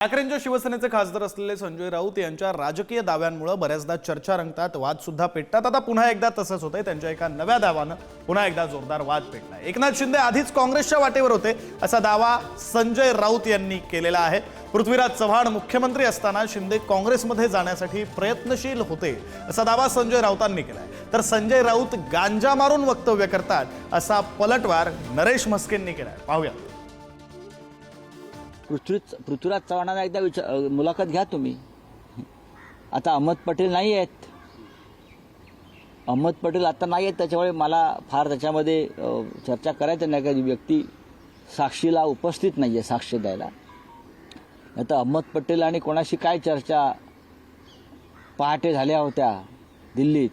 ठाकरेंच्या शिवसेनेचे खासदार असलेले संजय राऊत यांच्या राजकीय दाव्यांमुळे बऱ्याचदा चर्चा रंगतात, वाद सुद्धा पेटतात। आता पुन्हा एकदा तसंच होतंय। त्यांच्या एका नव्या दाव्यानं पुन्हा एकदा जोरदार वाद पेटलाय। एकनाथ शिंदे आधीच काँग्रेसच्या वाटेवर होते असा दावा संजय राऊत यांनी केलेला आहे। पृथ्वीराज चव्हाण मुख्यमंत्री असताना शिंदे काँग्रेसमध्ये जाण्यासाठी प्रयत्नशील होते असा दावा संजय राऊतांनी केलाय। तर संजय राऊत गांजा मारून वक्तव्य करतात असा पलटवार नरेश म्हस्केंनी केलाय। पाहूया। पृथ्वीराज चव्हाणांना एकदा मुलाखत घ्या तुम्ही। आता अहमद पटेल नाही आहेत, अहमद पटेल आता नाही आहेत, त्याच्यामुळे मला फार त्याच्यामध्ये चर्चा करायचं नाही। काही व्यक्ती साक्षीला उपस्थित नाही आहे साक्ष द्यायला। आता अहमद पटेल आणि कोणाशी काय चर्चा पहाटे झाल्या होत्या दिल्लीत,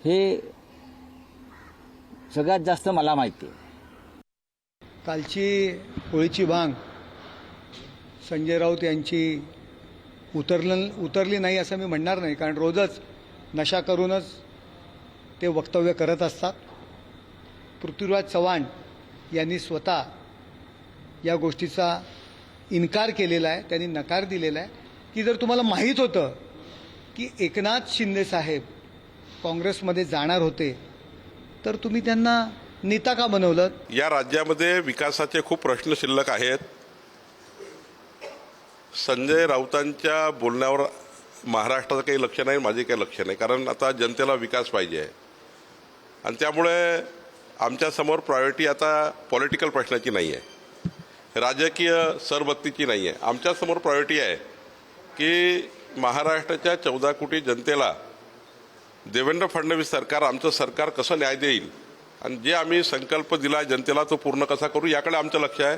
हे सगळ्यात जास्त मला माहिती आहे। कालची होळीची भांग संजय राऊत यांची उतरली नाही असं मी म्हणणार नाही, कारण रोजच नशा करूनच ते वक्तव्य करत असतात। पृथ्वीराज चव्हाण यांनी स्वतः या गोष्टीचा इन्कार केलेला आहे, त्यांनी नकार दिलेला आहे की जर तुम्हाला माहीत होतं की एकनाथ शिंदे साहेब काँग्रेसमध्ये जाणार होते तर तुम्ही त्यांना नेता का बनवलं? या राज्यामध्ये विकासाचे खूप प्रश्न शिल्लक आहेत। संजय राऊतांच्या बोलण्यावर महाराष्ट्राचं काही लक्ष नाही, माझे काही लक्ष नाही, कारण आता जनतेला विकास पाहिजे आहे आणि त्यामुळे आमच्यासमोर प्रायोरिटी आता पॉलिटिकल प्रश्नाची नाही आहे, राजकीय सरबत्तीची नाही आहे। आमच्यासमोर प्रायोरिटी आहे की महाराष्ट्राच्या 14 कोटी जनतेला देवेंद्र फडणवीस सरकार, आमचं सरकार कसं न्याय देईल आणि जे आम्ही संकल्प दिला जनतेला तो पूर्ण कसा करू याकडे आमचं लक्ष आहे।